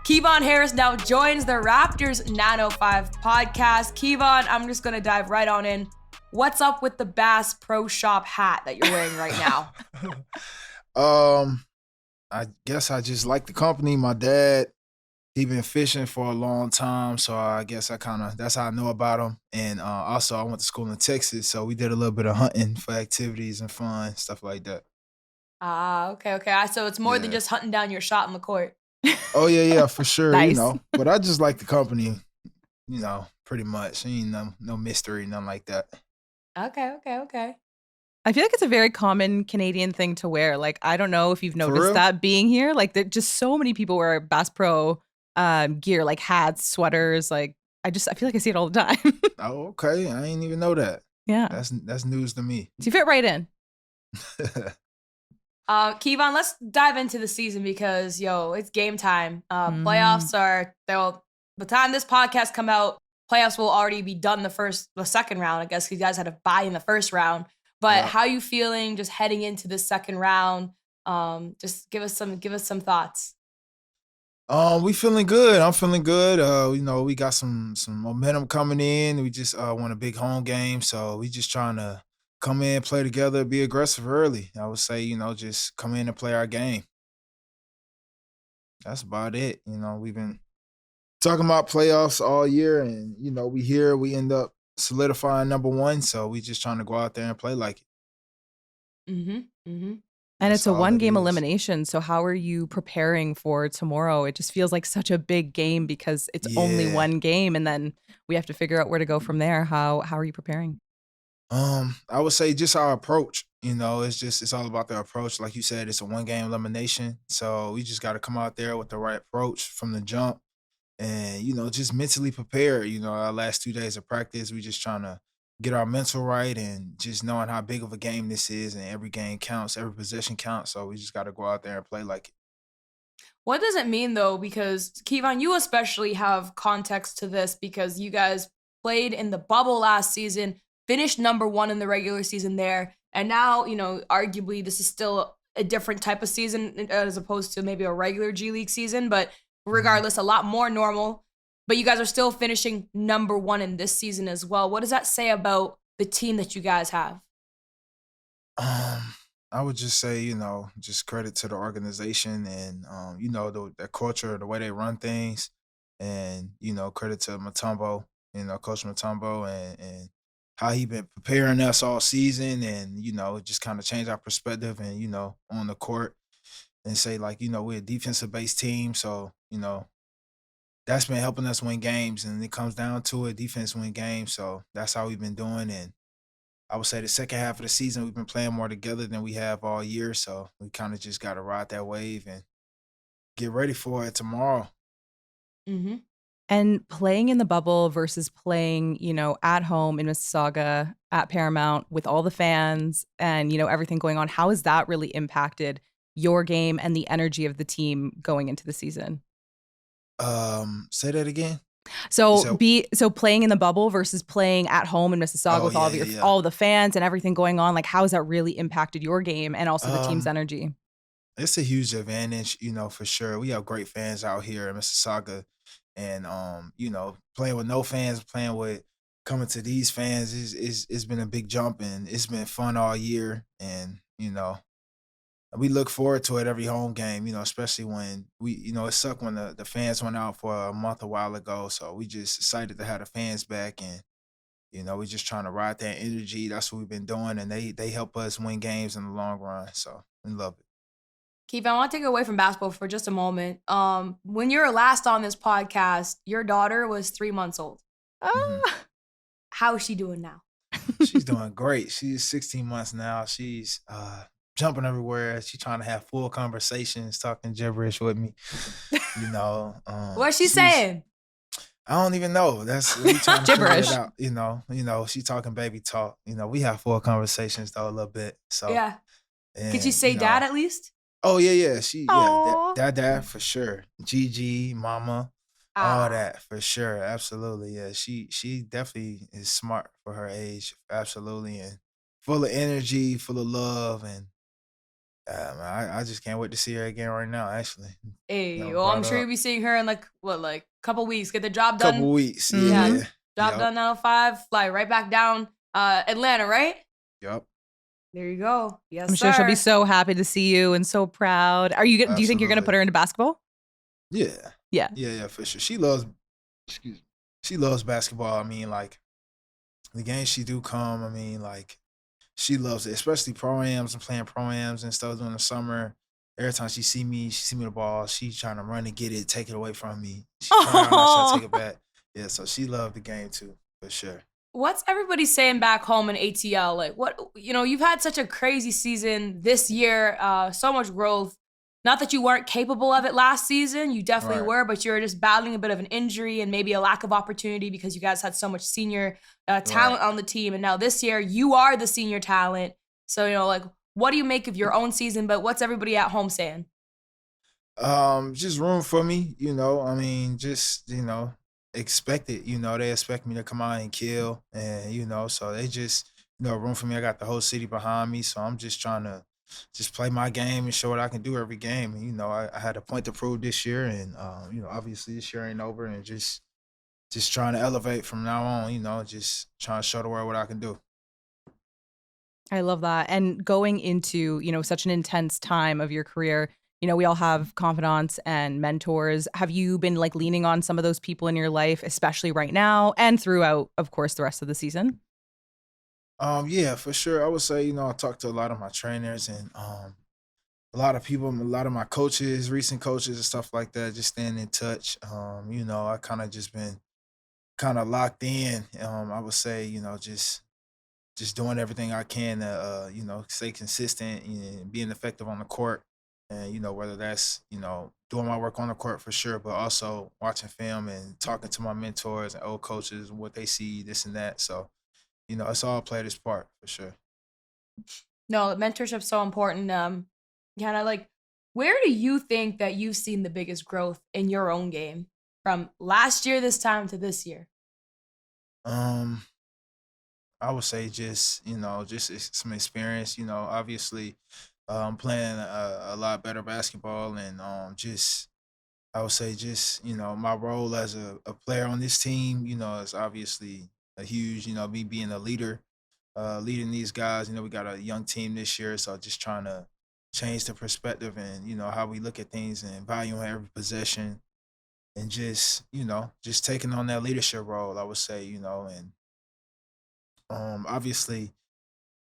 Kevon Harris now joins the Raptors 905 podcast. Kevon, I'm just going to dive right on in. What's up with the Bass Pro Shop hat that you're wearing right now? I guess I just like the company. My dad, he been fishing for a long time, so I guess that's how I know about him. And also, I went to school in Texas, so we did a little bit of hunting for activities and fun, stuff like that. Okay. So it's more than Yeah. just hunting down your shot in the court. Oh, yeah, for sure, Nice. But I just like the company, pretty much. Ain't no mystery, nothing like that. Okay. I feel like it's a very common Canadian thing to wear. Like, I don't know if you've real? noticed that being here. Like, there just so many people wear Bass Pro gear, like hats, sweaters. Like, I feel like I see it all the time. Oh, okay. I ain't even know that. Yeah. That's news to me. So you fit right in. Kevon, let's dive into the season because, it's game time. Playoffs are, by the time this podcast come out, playoffs will already be done the second round, I guess, because you guys had to bye in the first round. But Yeah. how are you feeling just heading into the second round? Just give us some thoughts. We feeling good. I'm feeling good. We got some momentum coming in. We just won a big home game, so we just trying to come in, play together, be aggressive early. I would say, just come in and play our game. That's about it. We've been talking about playoffs all year, and we end up solidifying number one. So we just trying to go out there and play like it. And That's it's a all it one-game is. elimination. So how are you preparing for tomorrow? It just feels like such a big game because it's only Yeah. one game, and then we have to figure out where to go from there. How are you preparing? I would say just our approach. It's all about the approach. Like you said, it's a one game elimination. So we just gotta come out there with the right approach from the jump and, just mentally prepare. Our last 2 days of practice, we just trying to get our mental right and just knowing how big of a game this is and every game counts, every possession counts. So we just gotta go out there and play like it. What does it mean, though? Because, Kevon, you especially have context to this because you guys played in the bubble last season, finished number one in the regular season there, and now, arguably this is still a different type of season as opposed to maybe a regular G League season, but regardless, a lot more normal. But you guys are still finishing number one in this season as well. What does that say about the team that you guys have? I would just say, just credit to the organization and, the culture, the way they run things. And, credit to Mutombo, Coach Mutombo and how he been preparing us all season and, it just kind of changed our perspective and, on the court and say like, we're a defensive based team. So, that's been helping us win games and it comes down to it. Defense win games. So that's how we've been doing. And I would say the second half of the season, we've been playing more together than we have all year. So we kind of just got to ride that wave and get ready for it tomorrow. Mm-hmm. And playing in the bubble versus playing, at home in Mississauga at Paramount with all the fans and, everything going on, how has that really impacted your game and the energy of the team going into the season? Say that again. So playing in the bubble versus playing at home in Mississauga with all of the fans and everything going on, like how has that really impacted your game and also the team's energy? It's a huge advantage, for sure. We have great fans out here in Mississauga. And playing with no fans, coming to these fans it's been a big jump and it's been fun all year. And, we look forward to it every home game, especially when it sucked when the fans went out for a month a while ago. So we just excited to have the fans back and, we just trying to ride that energy. That's what we've been doing. And they help us win games in the long run. So we love it. Keith, I want to take away from basketball for just a moment. When you were last on this podcast, your daughter was 3 months old. How is she doing now? She's doing great. She's 16 months now. She's jumping everywhere. She's trying to have full conversations, talking gibberish with me. What's she saying? I don't even know. That's we trying to gibberish. figure it out. She talking baby talk. We have full conversations though a little bit. So yeah. And, could she say dad at least? Oh yeah. She Aww. dad for sure. Gigi, mama, all that for sure. Absolutely. Yeah. She definitely is smart for her age. Absolutely. And full of energy, full of love, and I just can't wait to see her again right now. Actually, Hey, I'm well, I'm brought sure you'll up. be seeing her in like what, like couple weeks. Get the job Couple done. weeks, Yeah, Mhm. yeah, job yep, done 9:05. Fly right back down. Atlanta, right? yep, There you go. I'm Yes, sure she'll be sir. so happy to see you and so proud. Do you think you're gonna put absolutely, her into basketball? yeah, Yeah. yeah, for sure. She loves, excuse me, she loves basketball. I mean, like the games she do come. I mean, like she loves it, especially pro-ams and playing pro-ams and stuff during the summer. Every time she see me the ball, she trying to run and get it, take it away from me. She cry out and I try to take Oh. it back. Yeah, so she loved the game too, for sure. What's everybody saying back home in ATL? Like, what, you've had such a crazy season this year, so much growth. Not that you weren't capable of it last season, you definitely Right, were, but you were just battling a bit of an injury and maybe a lack of opportunity because you guys had so much senior right. talent on the team. And now this year, you are the senior talent. So, like, what do you make of your own season? But what's everybody at home saying? Just room for me, I mean, just, expect it. They expect me to come out and kill. And, so they just, room for me. I got the whole city behind me. So I'm just trying to just play my game and show what I can do every game. And, I had a point to prove this year. And obviously this year ain't over and just trying to elevate from now on, just trying to show the world what I can do. I love that. And going into, such an intense time of your career, we all have confidants and mentors. Have you been like leaning on some of those people in your life, especially right now and throughout, of course, the rest of the season? Yeah, for sure. I would say, I talked to a lot of my trainers and a lot of people, a lot of my coaches, recent coaches and stuff like that, just staying in touch. I kind of just been kind of locked in. I would say, just doing everything I can to, stay consistent and being effective on the court. And, whether that's, doing my work on the court for sure, but also watching film and talking to my mentors and old coaches, what they see, this and that. So, it's all played its part for sure. No, mentorship's so important. Kind of like, where do you think that you've seen the biggest growth in your own game from last year this time to this year? Um, I would say just, just some experience, obviously playing a lot better basketball and just I would say just, my role as a player on this team, is obviously a huge, me being a leader, leading these guys. We got a young team this year, so just trying to change the perspective and, how we look at things and valuing every possession and just taking on that leadership role, I would say, and obviously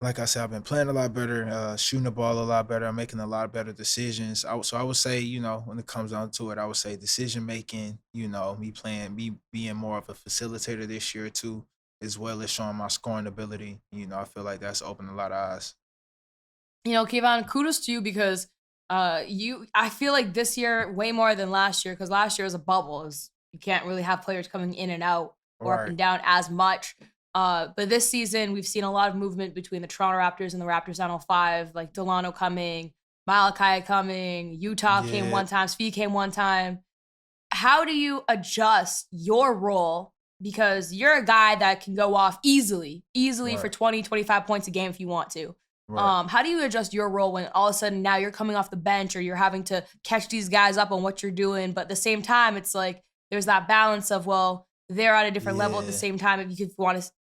like I said, I've been playing a lot better, shooting the ball a lot better, making a lot better decisions. So I would say, when it comes down to it, I would say decision making, me being more of a facilitator this year too, as well as showing my scoring ability. I feel like that's opened a lot of eyes. Kevon, kudos to you because I feel like this year way more than last year because last year was a bubble. You can't really have players coming in and out or up Right. and down as much. But this season we've seen a lot of movement between the Toronto Raptors and the Raptors 905, like Delano coming, Malachi coming, Utah came Yeah. one time, Svi came one time. How do you adjust your role? Because you're a guy that can go off easily for Right. 20, 25 points a game if you want to. Right. How do you adjust your role when all of a sudden now you're coming off the bench or you're having to catch these guys up on what you're doing? But at the same time, it's like there's that balance of, well, they're at a different level at the Yeah. same time. If you could want to,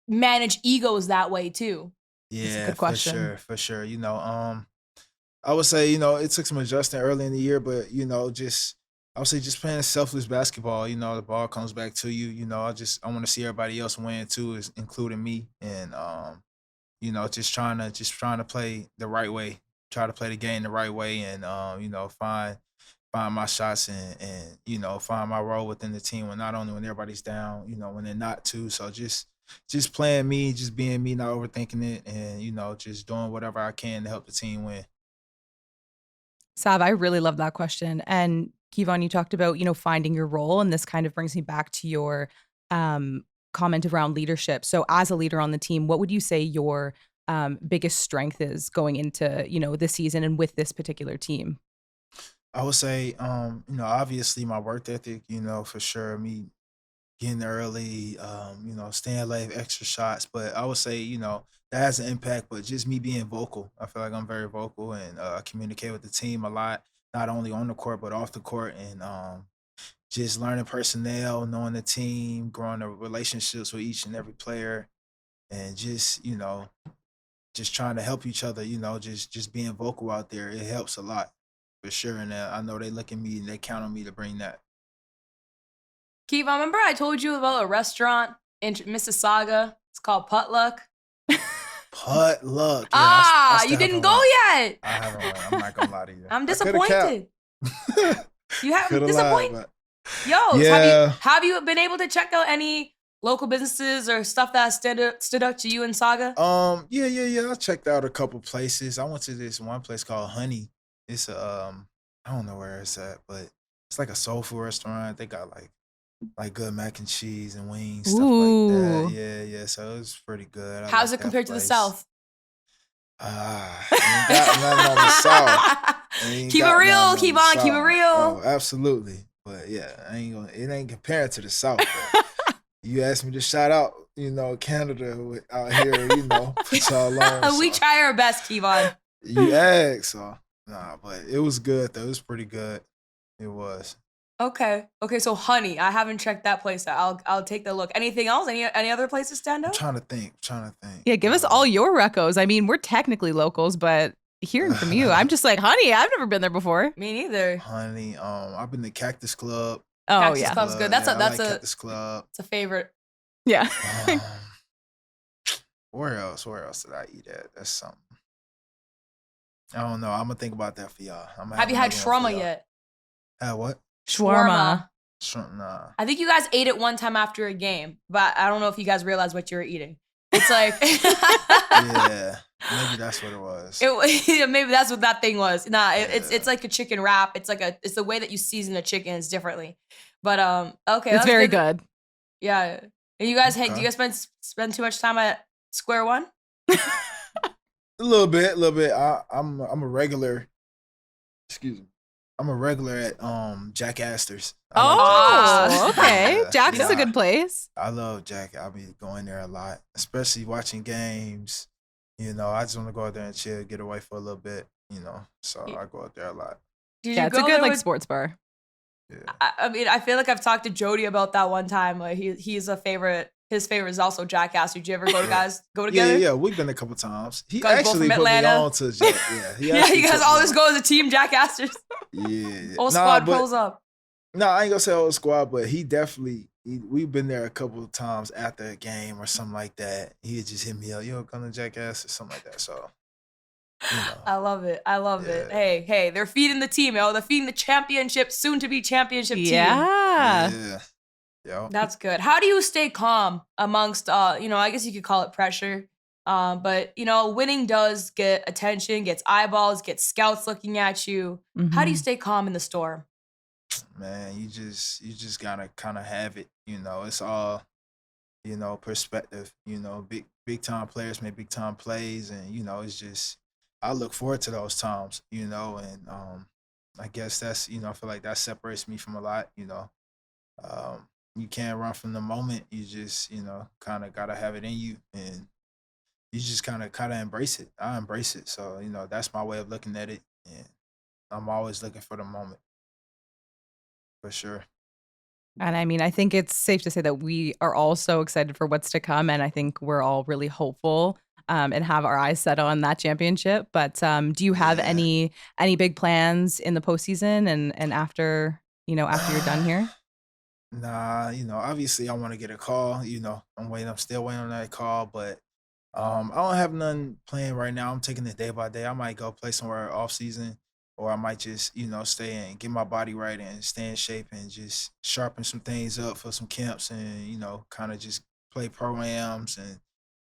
manage egos that way too. That's a Yeah. good For question. sure. For sure. I would say, it took some adjusting early in the year, but just I would say just playing selfless basketball, the ball comes back to you. I want to see everybody else win too, is including me. And just trying to play the right way, try to play the game the right way and find my shots and find my role within the team when not only when everybody's down, when they're not too. So just playing me, just being me, not overthinking it, and just doing whatever I can to help the team win. Sav, I really love that question. And Kevon, you talked about, finding your role. And this kind of brings me back to your um, comment around leadership. So as a leader on the team, what would you say your biggest strength is going into, this season and with this particular team? I would say, obviously my work ethic, for sure. Me getting early, staying late, extra shots. But I would say, that has an impact. But just me being vocal, I feel like I'm very vocal and I communicate with the team a lot, not only on the court but off the court, and just learning personnel, knowing the team, growing the relationships with each and every player, and just trying to help each other. Just being vocal out there, it helps a lot for sure. And I know they look at me and they count on me to bring that. Kevon, remember I told you about a restaurant in Mississauga? It's called Potluck. Potluck. Yeah, I still you didn't haven't go went. yet. I haven't went. I'm not gonna lie to you. I'm I coulda capped. disappointed. You haven't Coulda lied, disappointed. but Yo, yeah. have you been able to check out any local businesses or stuff that stood out to you in Saga? Yeah. I checked out a couple places. I went to this one place called Honey. It's I don't know where it's at, but it's like a soul food restaurant. They got like good mac and cheese and wings, stuff like that. Yeah. So it was pretty good. I How's like it that compared to the place. South? Ain't got nothing on the South. Ain't Keep it got real, nothing on the Kevon. Keep it South. real. Oh, absolutely. But yeah, it ain't compared to the South. But you asked me to shout out, Canada out here, put y'all on. We So try our best, Kevon. you asked, so nah, but it was good though. It was pretty good. It was. Okay. So Honey, I haven't checked that place out. I'll take the look. Anything else? Any other places stand I'm out? trying to think. Yeah, give us all your recos. I mean, we're technically locals, but hearing from you, I'm just like, Honey, I've never been there before. Me neither. Honey, I've been to Cactus Club. Oh, Cactus yeah. Club's good. That's I like a Cactus Club. it's a favorite. Yeah. Where else? Where else did I eat at? That's something. I don't know. I'm gonna think about that for y'all. Have you had shawarma yet? Had what? Shawarma. Nah. I think you guys ate it one time after a game, but I don't know if you guys realized what you were eating. It's like Yeah, maybe that's what it was. Maybe that's what that thing was. Nah, it's Yeah. like a chicken wrap. It's the way that you season a chicken is differently. But okay, It's that's very good. Yeah. And you guys, hey, do Okay. you guys spend too much time at Square One? A little bit. I'm a regular. Excuse me. I'm a regular at Jack Astor's. I like Jack Oh, Astor's. okay. Yeah, Jack's is a yeah. good place. I love Jack. I'll be going there a lot, especially watching games. I just want to go out there and chill, get away for a little bit. So I go out there a lot. Did Yeah, you it's a go good there like with- sports bar. Yeah. I mean, I feel like I've talked to Jody about that one time. Like he's a favorite. His favorite is also Jack Astor. Did you ever go together? Yeah. We've been a couple times. He Guys both actually from put me Atlanta? on to Jack. Yeah, he Yeah, actually you guys put me always on. go as a team, Jack Astor's. Yeah. Whole squad pulls up. No, I ain't gonna say whole squad, but he definitely. We've been there a couple of times after a game or something like that. He'd just hit me up, yo, come to Jackass or something like that. So, I love it. Yeah. Hey, they're feeding the team, yo. They're feeding the championship, soon to be championship team. Yeah. Yeah. That's good. How do you stay calm amongst I guess you could call it pressure. But winning does get attention, gets eyeballs, gets scouts looking at you. How do you Mhm. stay calm in the storm? Man, you just gotta kind of have it. It's all perspective. Big time players make big time plays, and it's just I look forward to those times. And I guess that's I feel like that separates me from a lot. You can't run from the moment. You just kind of gotta have it in you, and you just kind of embrace it. I embrace it, so that's my way of looking at it, and I'm always looking for the moment. For sure. And I mean, I think it's safe to say that we are all so excited for what's to come. And I think we're all really hopeful and have our eyes set on that championship. But do you have Yeah. any big plans in the postseason and after you're done here? Nah, obviously I want to get a call. I'm still waiting on that call, but I don't have none planned right now. I'm taking it day by day. I might go play somewhere off season, or I might just, stay and get my body right and stay in shape and just sharpen some things up for some camps and, kind of just play pro-ams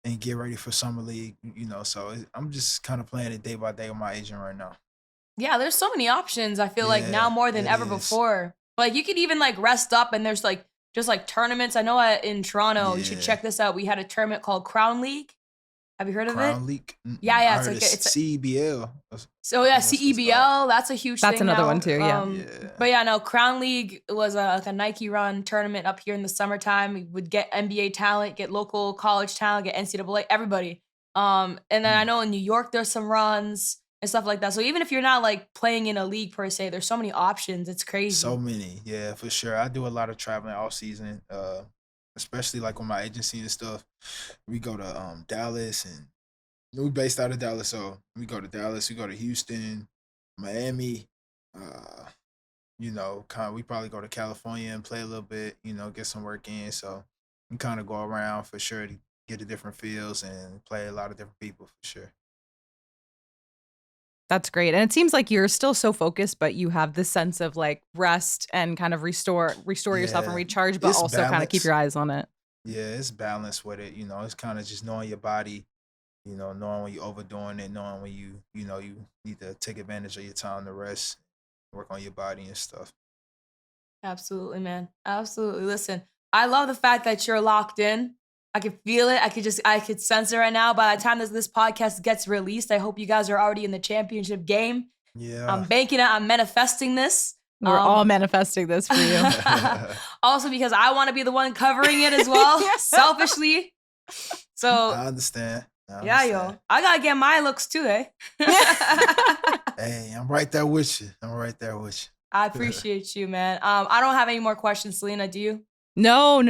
and get ready for summer league, so I'm just kind of playing it day by day with my agent right now. Yeah, there's so many options. I feel like now Yeah, more than it ever is. before. Like you could even like rest up, and there's like just like tournaments. I know in Toronto, you should Yeah. check this out. We had a tournament called Crown League. Have you heard of it? Crown League. Yeah, I it's heard like it's CBL. so yeah, CEBL, that's a huge That's thing another now. one too, yeah. But yeah, no, Crown League was like a Nike run tournament up here in the summertime. We would get NBA talent, get local college talent, get NCAA, everybody. And then I know in New York there's some runs and stuff like that. So even if you're not like playing in a league per se, there's so many options. It's crazy. So many, yeah, for sure. I do a lot of traveling all season, especially like with my agency and stuff. We go to Dallas, and we based out of Dallas, so we go to Dallas, we go to Houston, Miami. You know, we probably go to California and play a little bit. You know, get some work in. So we kind of go around for sure to get the different feels and play a lot of different people for sure. That's great. And it seems like you're still so focused, but you have this sense of like rest and kind of restore yourself and recharge, but It's also kind of keep balance. your eyes on it. Yeah, it's balance with it. You know, it's kind of just knowing your body. You know, knowing when you're overdoing it, knowing when you need to take advantage of your time to rest, work on your body and stuff. Absolutely, man. Absolutely. Listen, I love the fact that you're locked in. I can feel it. I could sense it right now. By the time this podcast gets released, I hope you guys are already in the championship game. Yeah. I'm banking it. I'm manifesting this. We're all manifesting this for you. Also, because I want to be the one covering it as well, selfishly. So I understand. Yeah, yo. I got to get my looks too, eh? Hey, I'm right there with you. I appreciate you, man. I don't have any more questions, Selena. Do you? No.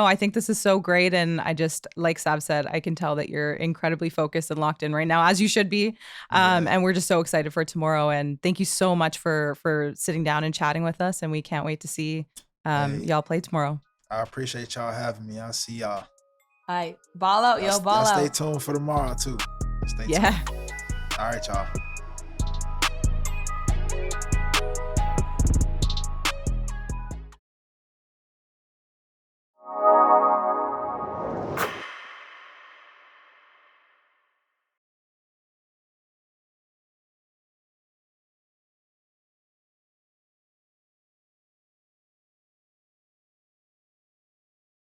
I think this is so great. And I just, like Sav said, I can tell that you're incredibly focused and locked in right now, as you should be. And we're just so excited for tomorrow. And thank you so much for sitting down and chatting with us. And we can't wait to see y'all play tomorrow. I appreciate y'all having me. I'll see y'all. All right. Ball out, yo. Ball out. Stay tuned for tomorrow, too. Stay tuned. All right, y'all.